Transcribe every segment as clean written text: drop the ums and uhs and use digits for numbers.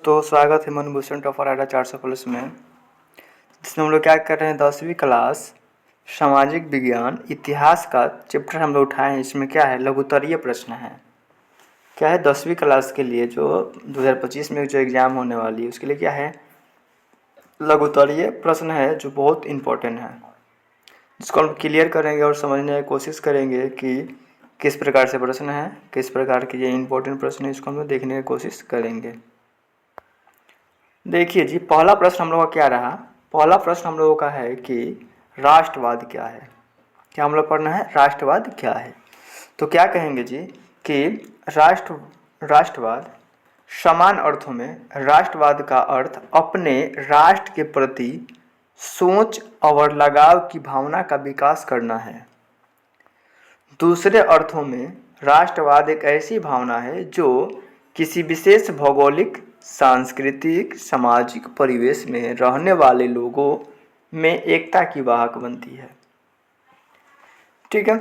तो स्वागत है मनभूषण टॉपर आडा 400+ में, जिसमें हम लोग क्या कर रहे हैं 10वीं क्लास सामाजिक विज्ञान इतिहास का चैप्टर हम लोग उठाए हैं। इसमें क्या है, लघुत्तरीय प्रश्न है। क्या है, 10वीं क्लास के लिए जो 2025 में जो एग्ज़ाम होने वाली है उसके लिए क्या है, लघुत्तरीय प्रश्न है जो बहुत इम्पोर्टेंट है, जिसको हम क्लियर करेंगे और समझने की कोशिश करेंगे कि किस प्रकार से प्रश्न है, किस प्रकार के ये इम्पोर्टेंट प्रश्न है, इसको हम लोग देखने की कोशिश करेंगे। देखिए जी, पहला प्रश्न हम लोगों का क्या रहा। पहला प्रश्न हम लोगों का है कि राष्ट्रवाद क्या है। क्या हम लोग पढ़ना है, राष्ट्रवाद क्या है। तो क्या कहेंगे जी कि राष्ट्रवाद समान अर्थों में राष्ट्रवाद का अर्थ अपने राष्ट्र के प्रति सोच और लगाव की भावना का विकास करना है। दूसरे अर्थों में राष्ट्रवाद एक ऐसी भावना है जो किसी विशेष भौगोलिक, सांस्कृतिक, सामाजिक परिवेश में रहने वाले लोगों में एकता की वाहक बनती है। ठीक है,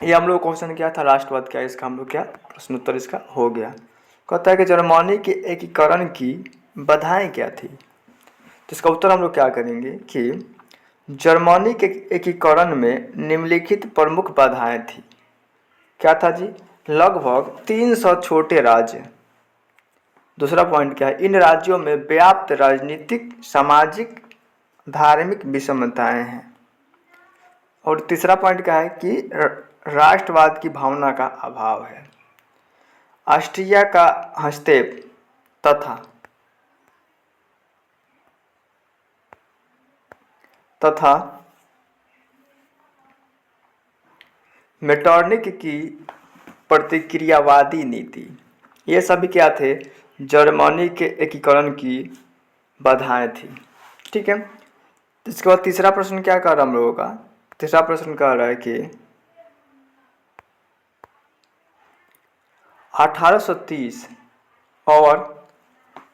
ये हम लोग क्वेश्चन क्या था, राष्ट्रवाद क्या है, इसका हम लोग क्या प्रश्न उत्तर इसका हो गया। कहता है कि जर्मनी के एकीकरण की बाधाएं क्या थी। तो इसका उत्तर हम लोग क्या करेंगे कि जर्मनी के एकीकरण में निम्नलिखित प्रमुख बाधाएं थी। क्या था जी, लगभग 300 छोटे राज्य। दूसरा पॉइंट क्या है, इन राज्यों में व्याप्त राजनीतिक, सामाजिक, धार्मिक विषमताएं हैं। और तीसरा पॉइंट क्या है कि राष्ट्रवाद की भावना का अभाव है। ऑस्ट्रिया का हस्तक्षेप तथा मेटरनिक की प्रतिक्रियावादी नीति, ये सभी क्या थे, जर्मनी के एकीकरण की बाधाएं थी। ठीक है, इसके बाद तीसरा प्रश्न क्या कर रहा हम लोगों का, तीसरा प्रश्न कह रहा है कि 1830 और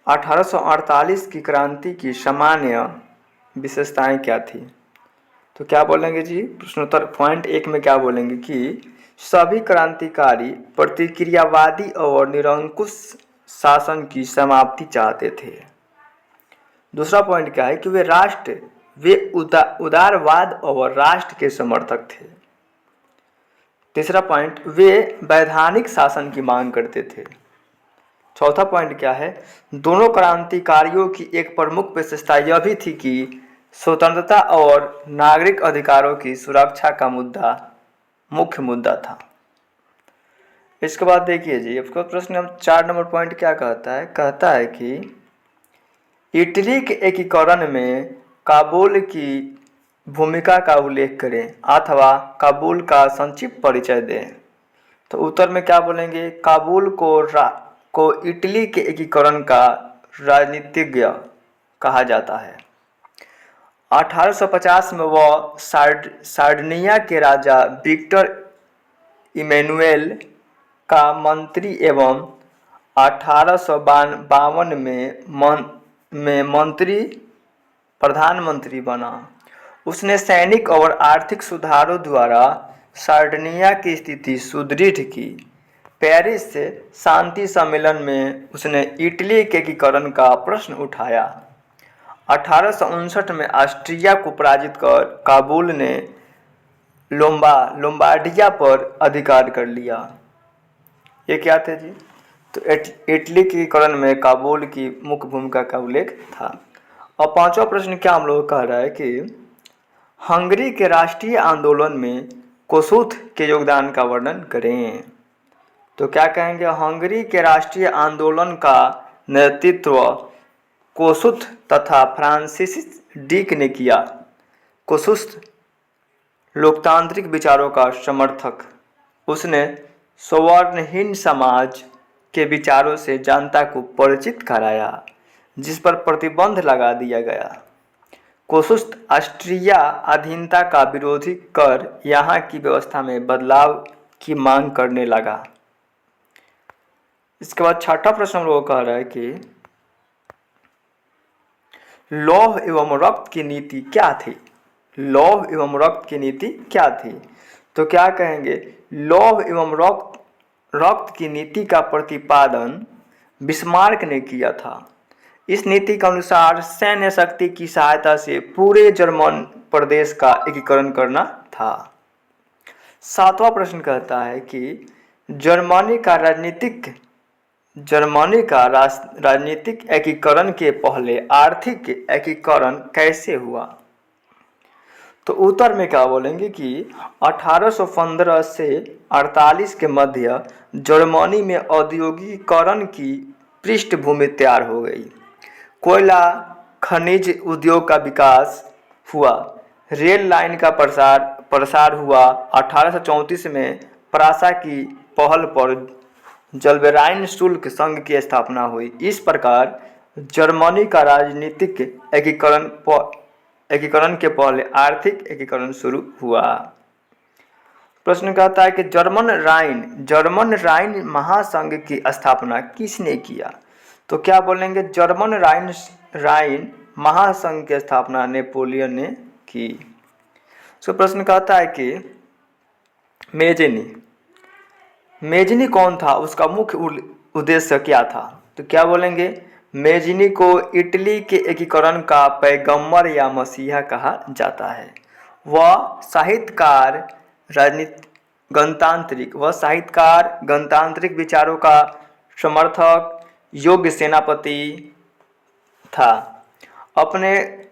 1848 की क्रांति की सामान्य विशेषताएं क्या थी। तो क्या बोलेंगे जी, प्रश्नोत्तर पॉइंट 1 में क्या बोलेंगे कि सभी क्रांतिकारी प्रतिक्रियावादी और निरंकुश शासन की समाप्ति चाहते थे। दूसरा पॉइंट क्या है कि वे उदारवाद और राष्ट्र के समर्थक थे। तीसरा पॉइंट, वे वैधानिक शासन की मांग करते थे। चौथा पॉइंट क्या है, दोनों क्रांतिकारियों की एक प्रमुख विशेषता यह भी थी कि स्वतंत्रता और नागरिक अधिकारों की सुरक्षा का मुख्य मुद्दा था। इसके बाद देखिए जी, आपका प्रश्न 4 नंबर पॉइंट क्या कहता है, कहता है कि इटली के एकीकरण में काबुल की भूमिका का उल्लेख करें अथवा काबुल का संक्षिप्त परिचय दें। तो उत्तर में क्या बोलेंगे, काबुल को इटली के एकीकरण का राजनीतिज्ञ कहा जाता है। 1850 में वह सार्डिनिया के राजा विक्टर इमैनुएल का मंत्री एवं 1852 में प्रधानमंत्री बना। उसने सैनिक और आर्थिक सुधारों द्वारा सार्डिनिया की स्थिति सुदृढ़ की। पेरिस से शांति सम्मेलन में उसने इटली के एकीकरण का प्रश्न उठाया। 1859 में ऑस्ट्रिया को पराजित कर काबुल ने लोम्बार्डिया पर अधिकार कर लिया। ये क्या थे जी, तो इटली के एकीकरण में काबुल की मुख्य भूमिका का उल्लेख था। और पांचवा प्रश्न क्या हम लोग कह रहा है कि हंगरी के राष्ट्रीय आंदोलन में कोसुथ के योगदान का वर्णन करें। तो क्या कहेंगे, हंगरी के राष्ट्रीय आंदोलन का नेतृत्व कोसुथ तथा फ्रांसिस डिक ने किया। कोसुथ लोकतांत्रिक विचारों का समर्थक, उसने सवर्णहीन समाज के विचारों से जनता को परिचित कराया, जिस पर प्रतिबंध लगा दिया गया। कोसुथ ऑस्ट्रिया अधीनता का विरोधी कर यहाँ की व्यवस्था में बदलाव की मांग करने लगा। इसके बाद छठा प्रश्न हम लोग कह रहा है कि लौह एवं रक्त की नीति क्या थी। लौह एवं रक्त की नीति क्या थी। तो क्या कहेंगे, लौह एवं रक्त की नीति का प्रतिपादन बिस्मार्क ने किया था। इस नीति के अनुसार सैन्य शक्ति की सहायता से पूरे जर्मन प्रदेश का एकीकरण करना था। 7वां प्रश्न कहता है कि जर्मनी का राजनीतिक एकीकरण के पहले आर्थिक एकीकरण कैसे हुआ। तो उत्तर में क्या बोलेंगे कि 1815 से 48 के मध्य जर्मनी में औद्योगिकीकरण की पृष्ठभूमि तैयार हो गई। कोयला खनिज उद्योग का विकास हुआ, रेल लाइन का प्रसार हुआ। 1834 में प्रासा की पहल पर जलवेराइन शुल्क संघ की स्थापना हुई। इस प्रकार जर्मनी का राजनीतिक एकीकरण के पहले आर्थिक एकीकरण शुरू हुआ। प्रश्न कहता है कि जर्मन राइन महासंघ की स्थापना किसने किया। तो क्या बोलेंगे, जर्मन राइन महासंघ की स्थापना नेपोलियन ने की। तो प्रश्न कहता है कि मेजनी कौन था, उसका मुख्य उद्देश्य क्या था। तो क्या बोलेंगे, मेजनी को इटली के एकीकरण का पैगंबर या मसीहा कहा जाता है। वह साहित्यकार गणतांत्रिक विचारों का समर्थक, योग्य सेनापति था। अपने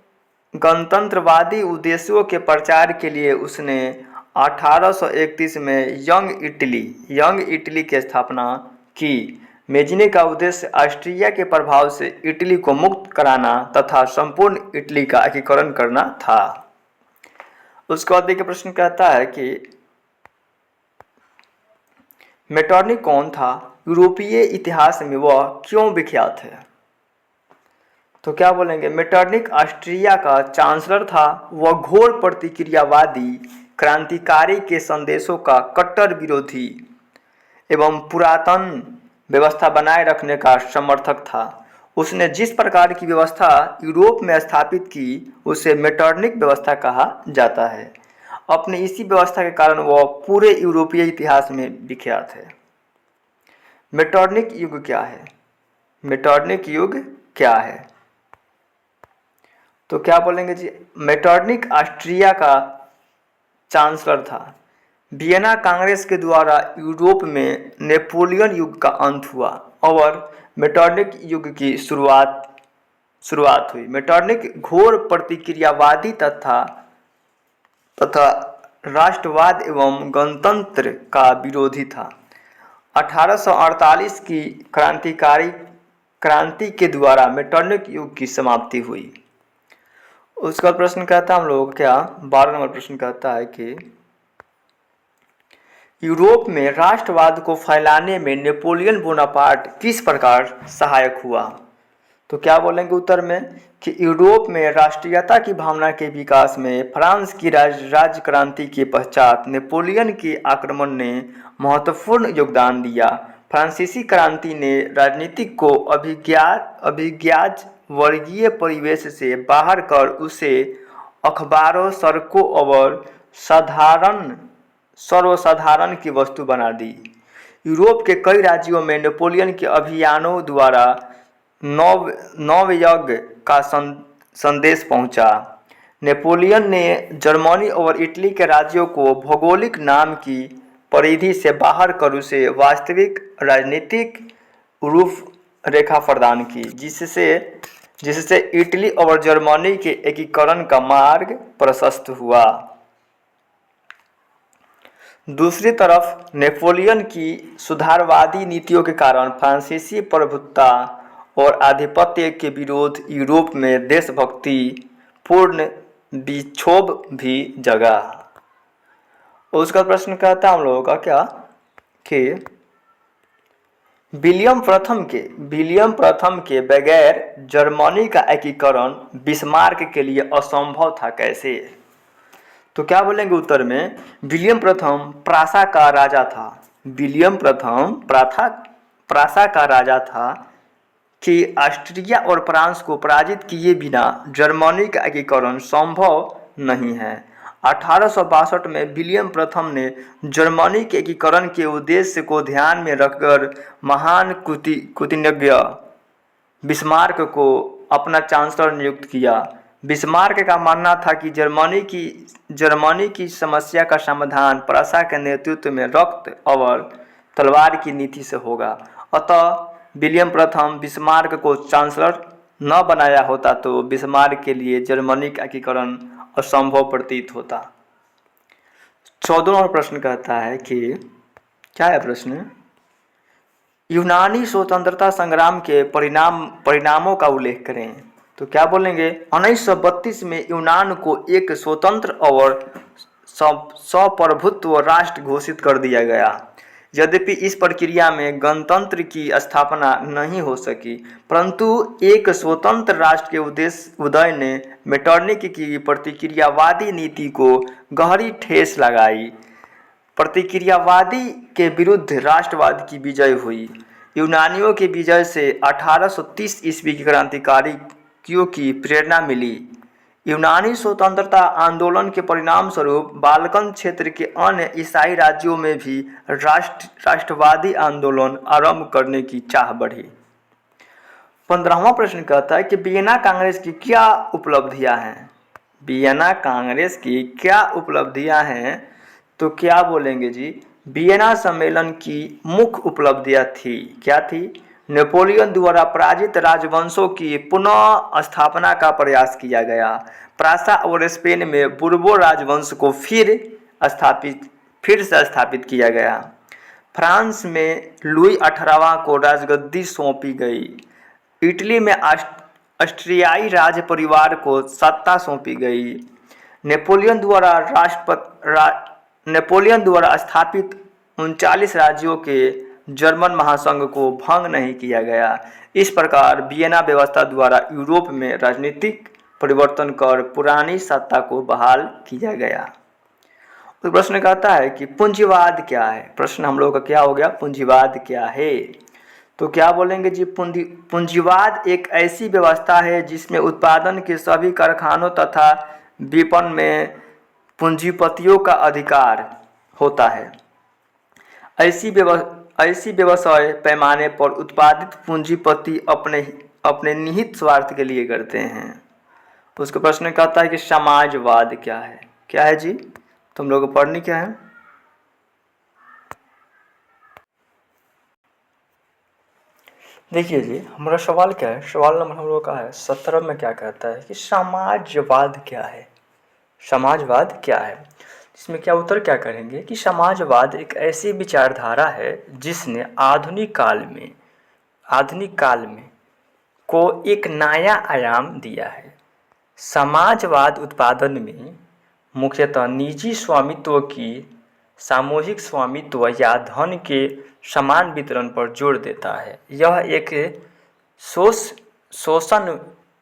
गणतंत्रवादी उद्देश्यों के प्रचार के लिए उसने 1831 में यंग इटली की स्थापना की। मेजनी का उद्देश्य ऑस्ट्रिया के प्रभाव से इटली को मुक्त कराना तथा संपूर्ण इटली का एकीकरण करना था। उसके बाद देखिए प्रश्न कहता है कि मेटरनिख कौन था, यूरोपीय इतिहास में वह क्यों विख्यात है। तो क्या बोलेंगे, मेटरनिख ऑस्ट्रिया का चांसलर था। वह घोर प्रतिक्रियावादी, क्रांतिकारी के संदेशों का कट्टर विरोधी एवं पुरातन व्यवस्था बनाए रखने का समर्थक था। उसने जिस प्रकार की व्यवस्था यूरोप में स्थापित की उसे मेटरनिख व्यवस्था कहा जाता है। अपनी इसी व्यवस्था के कारण वह पूरे यूरोपीय इतिहास में विख्यात है। मेटरनिख युग क्या है। तो क्या बोलेंगे जी, मेटरनिख ऑस्ट्रिया का चांसलर था। वियना कांग्रेस के द्वारा यूरोप में नेपोलियन युग का अंत हुआ और मेटरनिख युग की शुरुआत हुई। मेटरनिख घोर प्रतिक्रियावादी तथा राष्ट्रवाद एवं गणतंत्र का विरोधी था। 1848 की क्रांति के द्वारा मेटरनिख युग की समाप्ति हुई। उसका प्रश्न कहता है हम लोग क्या 12 नंबर प्रश्न कहता है कि यूरोप में राष्ट्रवाद को फैलाने में नेपोलियन बोनापार्ट किस प्रकार सहायक हुआ। तो क्या बोलेंगे उत्तर में कि यूरोप में राष्ट्रीयता की भावना के विकास में फ्रांस की राज्य क्रांति के पश्चात नेपोलियन के आक्रमण ने महत्वपूर्ण योगदान दिया। फ्रांसीसी क्रांति ने राजनीतिक को अभिज्ञात वर्गीय परिवेश से बाहर कर उसे अखबारों, सड़कों और सर्वसाधारण की वस्तु बना दी। यूरोप के कई राज्यों में नेपोलियन के अभियानों द्वारा नवयुग का संदेश पहुंचा। नेपोलियन ने जर्मनी और इटली के राज्यों को भौगोलिक नाम की परिधि से बाहर कर उसे वास्तविक राजनीतिक रूपरेखा प्रदान की, जिससे इटली और जर्मनी के एकीकरण का मार्ग प्रशस्त हुआ। दूसरी तरफ नेपोलियन की सुधारवादी नीतियों के कारण फ्रांसीसी प्रभुत्व और आधिपत्य के विरोध यूरोप में देशभक्ति पूर्ण विक्षोभ भी जगा। उसका प्रश्न कहता है हम लोगों का क्या कि विलियम प्रथम के बगैर जर्मनी का एकीकरण बिस्मार्क के लिए असंभव था कैसे। तो क्या बोलेंगे उत्तर में, विलियम प्रथम प्रासा का राजा था। विलियम प्रथम प्रासा का राजा था कि ऑस्ट्रिया और फ्रांस को पराजित किए बिना जर्मनी का एकीकरण संभव नहीं है। 1862 में विलियम प्रथम ने जर्मनी के एकीकरण के उद्देश्य को ध्यान में रखकर महान कूटनीतिज्ञ बिस्मार्क को अपना चांसलर नियुक्त किया। बिस्मार्क का मानना था कि जर्मनी की समस्या का समाधान प्रशा के नेतृत्व में रक्त और तलवार की नीति से होगा। अतः विलियम प्रथम बिस्मार्क को चांसलर न बनाया होता तो बिस्मार्क के लिए जर्मनी का एकीकरण असंभव प्रतीत होता। 14वां प्रश्न कहता है कि क्या है प्रश्न, यूनानी स्वतंत्रता संग्राम के परिणामों का उल्लेख करें। तो क्या बोलेंगे, 1932 में यूनान को एक स्वतंत्र और संप्रभुत्व राष्ट्र घोषित कर दिया गया। यद्यपि इस प्रक्रिया में गणतंत्र की स्थापना नहीं हो सकी, परंतु एक स्वतंत्र राष्ट्र के उदय ने मेटरनिक की प्रतिक्रियावादी नीति को गहरी ठेस लगाई। प्रतिक्रियावादी के विरुद्ध राष्ट्रवाद की विजय हुई। यूनानियों के विजय से 1830 ईस्वी की क्रांतिकारियों की प्रेरणा मिली। यूनानी स्वतंत्रता आंदोलन के परिणाम स्वरूप बाल्कन क्षेत्र के अन्य ईसाई राज्यों में भी राष्ट्रवादी आंदोलन आरंभ करने की चाह बढ़ी। 15वां प्रश्न कहता है कि वियना कांग्रेस की क्या उपलब्धियां हैं। वियना कांग्रेस की क्या उपलब्धियां हैं, तो क्या बोलेंगे जी, वियना सम्मेलन की मुख्य उपलब्धियां थी, क्या थी, नेपोलियन द्वारा पराजित राजवंशों की पुनः स्थापना का प्रयास किया गया। प्रासा और स्पेन में बुर्बो राजवंश को फिर से स्थापित किया गया। फ्रांस में लुई 18वां को राजगद्दी सौंपी गई। इटली में ऑस्ट्रियाई राज परिवार को सत्ता सौंपी गई। नेपोलियन द्वारा स्थापित 39 राज्यों के जर्मन महासंघ को भंग नहीं किया गया। इस प्रकार वियना व्यवस्था द्वारा यूरोप में राजनीतिक परिवर्तन कर पुरानी सत्ता को बहाल किया गया। तो प्रश्न कहता है कि पूंजीवाद क्या है। प्रश्न हम लोग का क्या हो गया, पूंजीवाद क्या है। तो क्या बोलेंगे जी, पूंजीवाद एक ऐसी व्यवस्था है जिसमें उत्पादन के सभी कारखानों तथा विपणन में पूंजीपतियों का अधिकार होता है। ऐसी व्यवसाय पैमाने पर उत्पादित पूंजीपति अपने निहित स्वार्थ के लिए करते हैं। उसका प्रश्न कहता है कि समाजवाद क्या है। क्या है जी, तुम लोग पढ़नी क्या है। देखिए जी, हमारा सवाल क्या है, सवाल नंबर हम लोग का है 17 में। क्या कहता है कि समाजवाद क्या है। समाजवाद क्या है, इसमें क्या उत्तर क्या करेंगे कि समाजवाद एक ऐसी विचारधारा है जिसने आधुनिक काल में को एक नया आयाम दिया है। समाजवाद उत्पादन में मुख्यतः निजी स्वामित्व की सामूहिक स्वामित्व या धन के समान वितरण पर जोर देता है। यह एक शोषण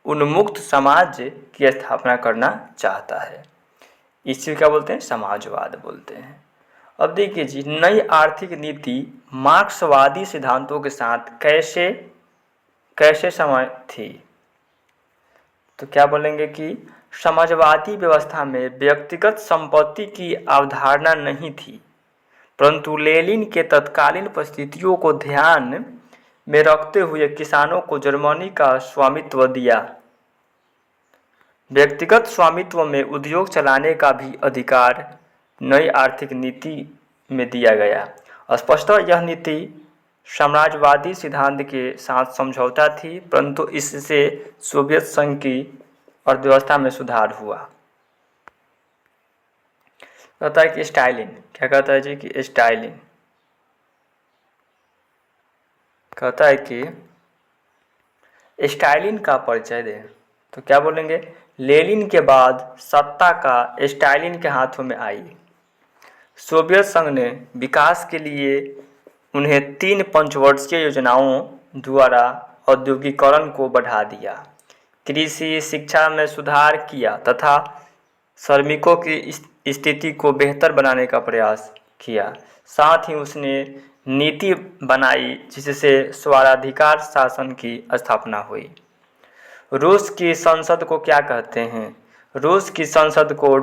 उन्मुक्त समाज की स्थापना करना चाहता है। इसी क्या बोलते हैं, समाजवाद बोलते हैं। अब देखिए जी, नई आर्थिक नीति मार्क्सवादी सिद्धांतों के साथ कैसे समय थी। तो क्या बोलेंगे कि समाजवादी व्यवस्था में व्यक्तिगत संपत्ति की अवधारणा नहीं थी, परंतु लेनिन के तत्कालीन परिस्थितियों को ध्यान में रखते हुए किसानों को जर्मनी का स्वामित्व दिया। व्यक्तिगत स्वामित्व में उद्योग चलाने का भी अधिकार नई आर्थिक नीति में दिया गया। स्पष्टतः यह नीति साम्राज्यवादी सिद्धांत के साथ समझौता थी, परंतु इससे सोवियत संघ की अर्थव्यवस्था में सुधार हुआ। कहता है कि स्टालिन, क्या कहता है जी कि स्टालिन कहता है कि स्टालिन का परिचय दें। तो क्या बोलेंगे, लेनिन के बाद सत्ता का स्टालिन के हाथों में आई। सोवियत संघ ने विकास के लिए उन्हें 3 पंचवर्षीय योजनाओं द्वारा औद्योगिकीकरण को बढ़ा दिया, कृषि शिक्षा में सुधार किया तथा श्रमिकों की स्थिति को बेहतर बनाने का प्रयास किया। साथ ही उसने नीति बनाई जिससे स्वाधिकार शासन की स्थापना हुई। रूस की संसद को क्या कहते हैं। रूस की संसद को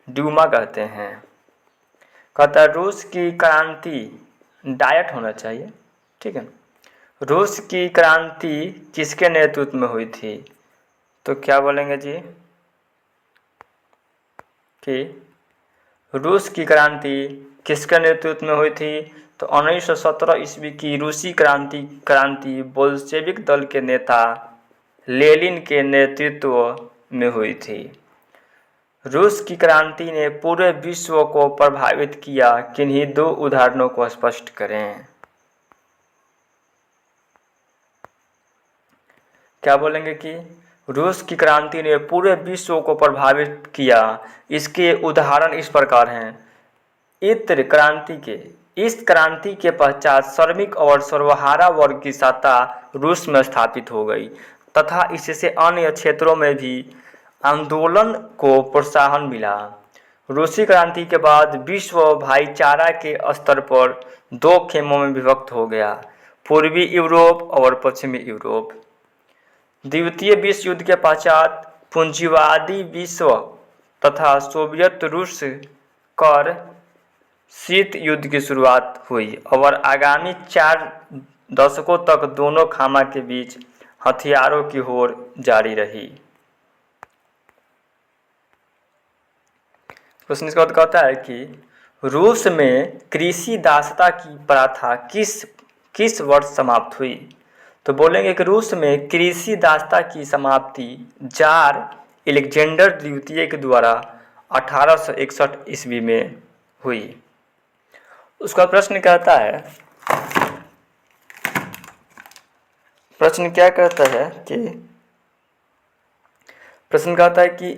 ड्यूमा कहते हैं। कहता है रूस की क्रांति, डायट होना चाहिए, ठीक है। रूस की क्रांति किसके नेतृत्व में हुई थी? तो क्या बोलेंगे जी कि रूस की क्रांति किसके नेतृत्व में हुई थी? तो 1917 ईस्वी की रूसी क्रांति बोल्शेविक दल के नेता लेनिन के नेतृत्व में हुई थी। रूस की क्रांति ने पूरे विश्व को प्रभावित किया। किन्हीं दो उदाहरणों को स्पष्ट करें। क्या बोलेंगे कि रूस की क्रांति ने पूरे विश्व को प्रभावित किया। इसके उदाहरण इस प्रकार हैं। इस क्रांति के पश्चात श्रमिक और सर्वहारा वर्ग की सत्ता रूस में स्थापित हो गई तथा इससे अन्य क्षेत्रों में भी आंदोलन को प्रोत्साहन मिला। रूसी क्रांति के बाद विश्व भाईचारा के स्तर पर दो खेमों में विभक्त हो गया, पूर्वी यूरोप और पश्चिमी यूरोप। द्वितीय विश्व युद्ध के पश्चात पूंजीवादी विश्व तथा सोवियत रूस कर शीत युद्ध की शुरुआत हुई और आगामी 4 दशकों तक दोनों खामा के बीच हथियारों की होड़ जारी रही। प्रश्न इसका उत्तर कहता है कि रूस में कृषि दासता की प्रथा किस वर्ष समाप्त हुई? तो बोलेंगे कि रूस में कृषि दासता की समाप्ति जार अलेक्जेंडर द्वितीय के द्वारा 1861 ईस्वी में हुई। उसका प्रश्न कहता है, प्रश्न क्या कहता है कि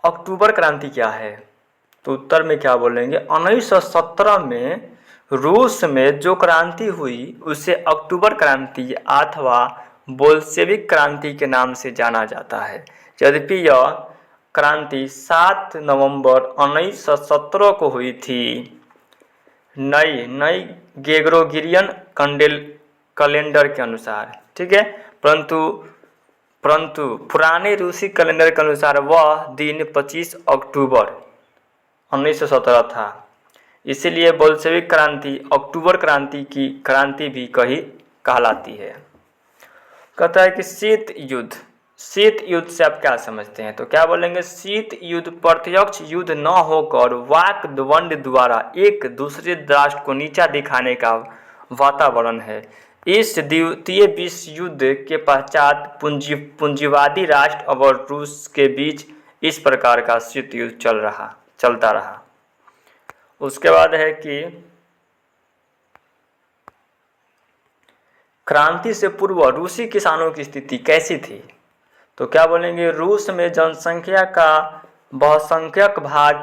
अक्टूबर क्रांति क्या है? तो उत्तर में क्या बोलेंगे? 1917 में रूस में जो क्रांति हुई उसे अक्टूबर क्रांति अथवा बोल्शेविक क्रांति के नाम से जाना जाता है। यद्यपि यह क्रांति 7 नवंबर 1917 को हुई थी नई ग्रेगोरियन कैलेंडर के अनुसार, ठीक है। परंतु पुराने रूसी कैलेंडर के अनुसार वह दिन 25 अक्टूबर 1917 था। इसीलिए बोल्शेविक क्रांति अक्टूबर क्रांति की क्रांति भी कहलाती है। कहता है कि शीत युद्ध से आप क्या समझते हैं? तो क्या बोलेंगे? शीत युद्ध प्रत्यक्ष युद्ध न होकर वाक द्वंद्व द्वारा एक दूसरे राष्ट्र को नीचा दिखाने का वातावरण है। इस द्वितीय विश्व युद्ध के पश्चात पूंजीवादी राष्ट्र और रूस के बीच इस प्रकार का शीत युद्ध चलता रहा। उसके बाद है कि क्रांति से पूर्व रूसी किसानों की स्थिति कैसी थी? तो क्या बोलेंगे? रूस में जनसंख्या का बहुसंख्यक भाग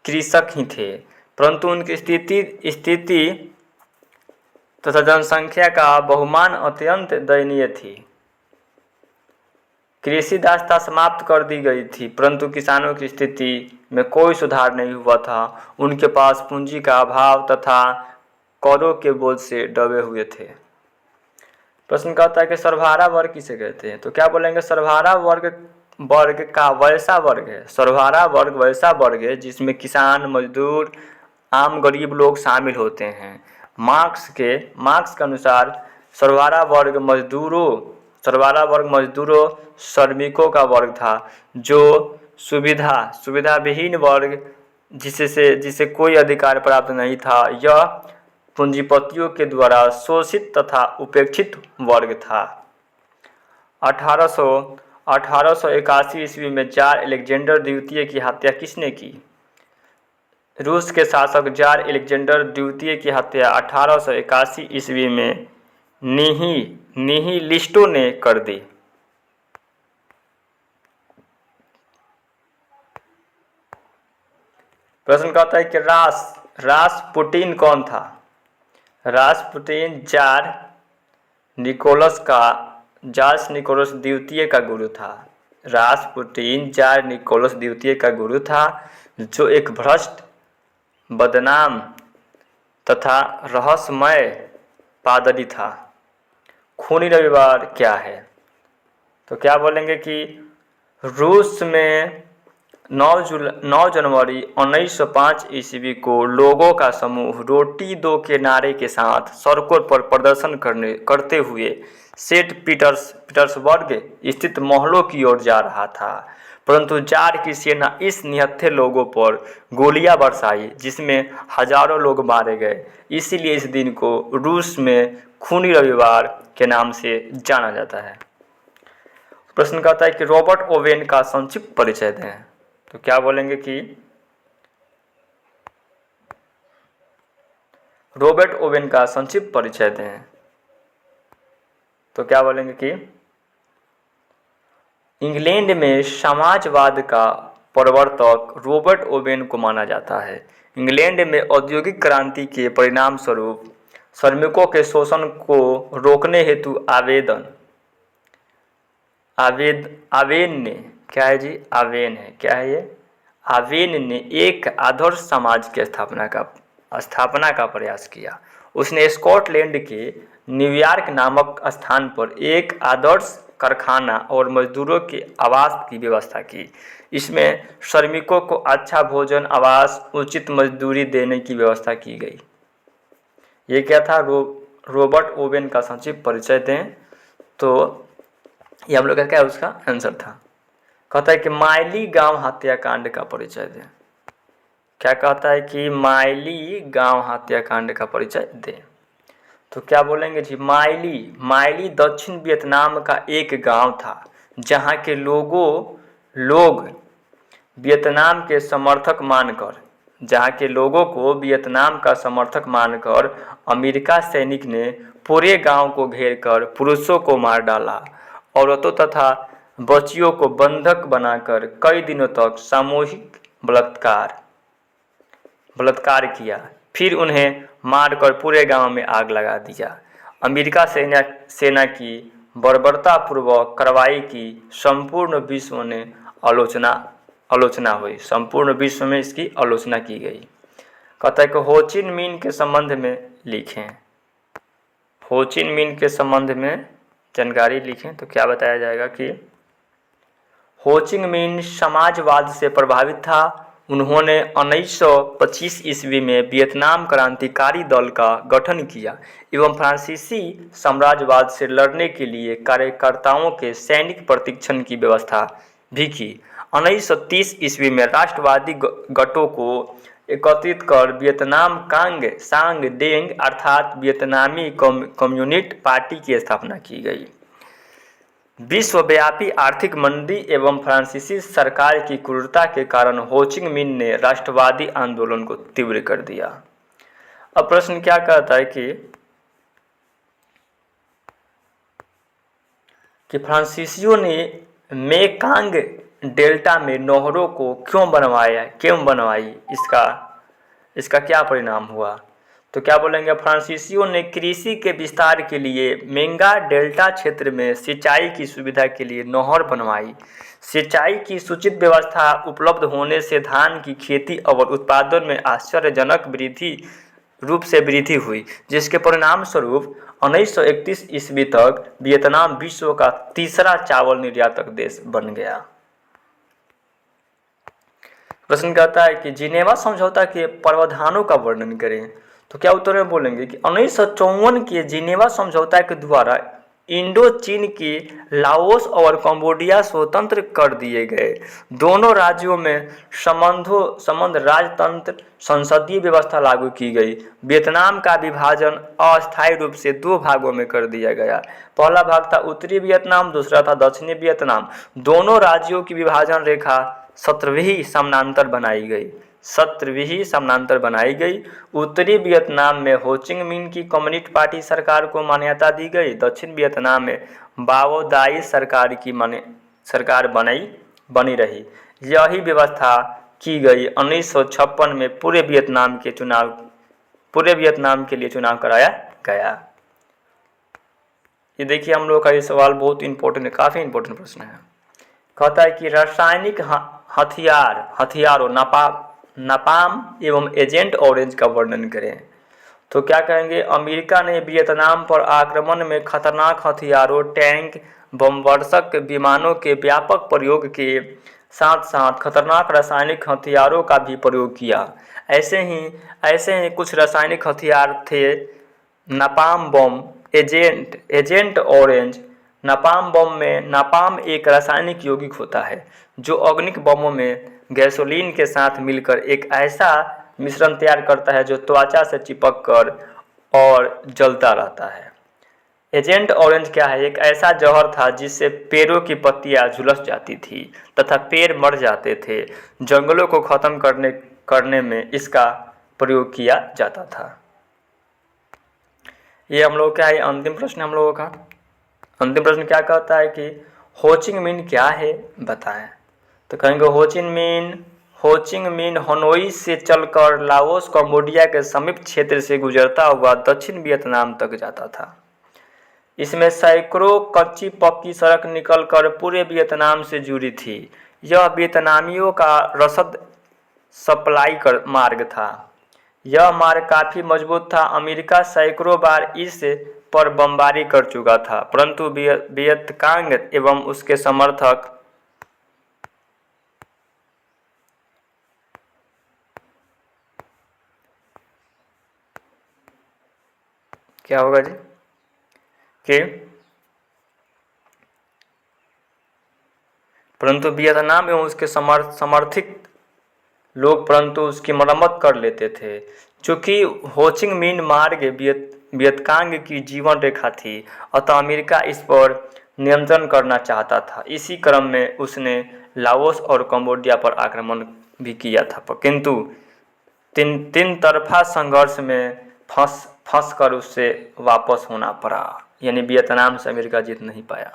कृषक ही थे, परंतु उनकी स्थिति तथा जनसंख्या का बहुमान अत्यंत दयनीय थी। कृषि दासता समाप्त कर दी गई थी, परंतु किसानों की स्थिति में कोई सुधार नहीं हुआ था। उनके पास पूंजी का अभाव तथा करों के बोझ से दबे हुए थे। प्रश्न कहता है कि सर्वहारा वर्ग किसे कहते हैं? तो क्या बोलेंगे? सर्वहारा वर्ग का वैसा वर्ग है, सर्वहारा वर्ग वैसा वर्ग है जिसमें किसान, मजदूर, आम गरीब लोग शामिल होते हैं। मार्क्स के अनुसार सर्वहारा वर्ग मजदूरों श्रमिकों का वर्ग था, जो सुविधा विहीन वर्ग जिसे कोई अधिकार प्राप्त नहीं था। यह पूंजीपतियों के द्वारा शोषित तथा उपेक्षित वर्ग था। 1881 ईस्वी में जार अलेक्जेंडर द्वितीय की हत्या किसने की? रूस के शासक जार अलेक्जेंडर द्वितीय की हत्या 1881 ईस्वी में निहिलिस्टों ने कर दी। प्रश्न कहता है कि रासपुटिन कौन था? रासपुटिन जार निकोलस द्वितीय का गुरु था। रासपुटिन जार निकोलस द्वितीय का गुरु था, जो एक भ्रष्ट, बदनाम तथा रहस्यमय पादरी था। खूनी रविवार क्या है? तो क्या बोलेंगे कि रूस में 9 जनवरी 1905 ईस्वी को लोगों का समूह रोटी दो के नारे के साथ सड़कों पर प्रदर्शन करते हुए सेंट पीटर्सबर्ग स्थित महलों की ओर जा रहा था, परंतु जार की सेना इस निहत्थे लोगों पर गोलियां बरसाई जिसमें हजारों लोग मारे गए। इसीलिए इस दिन को रूस में खूनी रविवार के नाम से जाना जाता है। प्रश्न कहता है कि रॉबर्ट ओवेन का संक्षिप्त परिचय दें। तो क्या बोलेंगे कि रॉबर्ट ओवेन का संक्षिप्त परिचय दें। तो क्या बोलेंगे कि इंग्लैंड में समाजवाद का प्रवर्तक रॉबर्ट ओवेन को माना जाता है। इंग्लैंड में औद्योगिक क्रांति के परिणाम स्वरूप श्रमिकों के शोषण को रोकने हेतु आवेन ने क्या है जी आवेन है क्या है ये आवेन ने एक आदर्श समाज की स्थापना का प्रयास किया। उसने स्कॉटलैंड के न्यूयॉर्क नामक स्थान पर एक आदर्श कारखाना और मजदूरों के आवास की व्यवस्था की। इसमें श्रमिकों को अच्छा भोजन, आवास, उचित मजदूरी देने की व्यवस्था की गई। ये क्या था? रॉबर्ट ओवेन का संक्षिप्त परिचय दें। तो ये हम लोग का क्या है उसका आंसर था। कहता है कि माइली गांव हत्याकांड का परिचय दें। क्या कहता है कि माइली गांव हत्याकांड का परिचय दें। तो क्या बोलेंगे जी माइली दक्षिण वियतनाम का एक गांव था जहां के लोग वियतनाम के समर्थक मानकर अमेरिका सैनिक ने पूरे गांव को घेरकर पुरुषों को मार डाला, औरतों तथा बच्चियों को बंधक बनाकर कई दिनों तक सामूहिक बलात्कार किया, फिर उन्हें मारकर पूरे गांव में आग लगा दिया। अमेरिका सेना की बर्बरतापूर्वक कार्रवाई की संपूर्ण विश्व में आलोचना हुई। संपूर्ण विश्व में इसकी आलोचना की गई। कहता है कि होचिन मिन के संबंध में लिखें। होचिन मिन के संबंध में जानकारी लिखें। तो क्या बताया जाएगा कि होचिन मिन समाजवाद से प्रभावित था। उन्होंने 1925 ईस्वी में वियतनाम क्रांतिकारी दल का गठन किया एवं फ्रांसीसी साम्राज्यवाद से लड़ने के लिए कार्यकर्ताओं के सैनिक प्रशिक्षण की व्यवस्था भी की। 1930 ईस्वी में राष्ट्रवादी गठों को एकत्रित कर वियतनाम सांग डेंग अर्थात वियतनामी कम्युनिस्ट पार्टी की स्थापना की गई। विश्वव्यापी आर्थिक मंदी एवं फ्रांसीसी सरकार की क्रूरता के कारण होचिन मिन ने राष्ट्रवादी आंदोलन को तीव्र कर दिया। अब प्रश्न क्या कहता है कि फ्रांसीसियों ने मेकांग डेल्टा में नहरों को क्यों बनवाई, इसका क्या परिणाम हुआ। तो क्या बोलेंगे? फ्रांसीसियों ने कृषि के विस्तार के लिए मेंगा डेल्टा क्षेत्र में सिंचाई की सुविधा के लिए नहर बनवाई। सिंचाई की सुचित व्यवस्था उपलब्ध होने से धान की खेती और उत्पादन में आश्चर्यजनक वृद्धि हुई, जिसके परिणाम स्वरूप 1931 ईस्वी तक वियतनाम विश्व का तीसरा चावल निर्यातक देश बन गया। प्रश्न कहता है कि जिनेवा समझौता के प्रावधानों का वर्णन करें। तो क्या उत्तर में बोलेंगे कि 1954 के जिनेवा समझौता के द्वारा इंडो चीन के लाओस और कंबोडिया स्वतंत्र कर दिए गए। दोनों राज्यों में संबंध राजतंत्र संसदीय व्यवस्था लागू की गई। वियतनाम का विभाजन अस्थायी रूप से 2 भागों में कर दिया गया। पहला भाग था उत्तरी वियतनाम, दूसरा था दक्षिणी वियतनाम। दोनों राज्यों की विभाजन रेखा 17वीं समानांतर बनाई गई। उत्तरी वियतनाम में होचिन मिन की कम्युनिस्ट पार्टी सरकार को मान्यता दी गई। दक्षिण वियतनाम में बाओ दाई सरकार बनी रही। यही व्यवस्था की गई। 1956 में पूरे वियतनाम के लिए चुनाव कराया गया। ये देखिए हम लोग का ये सवाल बहुत इंपॉर्टेंट है, काफ़ी इंपॉर्टेंट प्रश्न है। कहता है कि रासायनिक हथियारों नापाम एवं एजेंट ऑरेंज का वर्णन करें। तो क्या कहेंगे? अमेरिका ने वियतनाम पर आक्रमण में खतरनाक हथियारों, टैंक, बमवर्षक विमानों के व्यापक प्रयोग के साथ साथ खतरनाक रासायनिक हथियारों का भी प्रयोग किया। ऐसे ही कुछ रासायनिक हथियार थे नापाम बम, एजेंट ऑरेंज। नापाम बम में नापाम एक रासायनिक यौगिक होता है जो ऑर्गेनिक बमों में गैसोलीन के साथ मिलकर एक ऐसा मिश्रण तैयार करता है जो त्वचा से चिपक कर और जलता रहता है। एजेंट ऑरेंज क्या है? एक ऐसा जहर था जिससे पेड़ों की पत्तियां झुलस जाती थी तथा पेड़ मर जाते थे। जंगलों को खत्म करने में इसका प्रयोग किया जाता था। ये हम लोग क्या है, अंतिम प्रश्न हम लोगों का। अंतिम प्रश्न क्या कहता है कि होचिंग मिन क्या है, बताएं। तो कहेंगे होचिंग मिन हनोई से चलकर लाओस कंबोडिया के समीप क्षेत्र से गुजरता हुआ दक्षिण वियतनाम तक जाता था। इसमें सैकड़ों कच्ची पक्की सड़क निकलकर पूरे वियतनाम से जुड़ी थी। यह वियतनामियों का रसद सप्लाई मार्ग था। यह मार्ग काफ़ी मजबूत था। अमेरिका सैकड़ों बार इस पर बमबारी कर चुका था, परंतु वियतकांग एवं उसके समर्थक क्या होगा जी कि परंतु वियतनाम एवं उसके समर्थित लोग परंतु उसकी मरम्मत कर लेते थे। चूँकि होचिंग मिन मार्ग वियतकांग की जीवन रेखा थी, अतः अमेरिका इस पर नियंत्रण करना चाहता था। इसी क्रम में उसने लाओस और कंबोडिया पर आक्रमण भी किया था, किंतु तीन तरफा संघर्ष में फंस कर उससे वापस होना पड़ा, यानी वियतनाम से अमेरिका जीत नहीं पाया।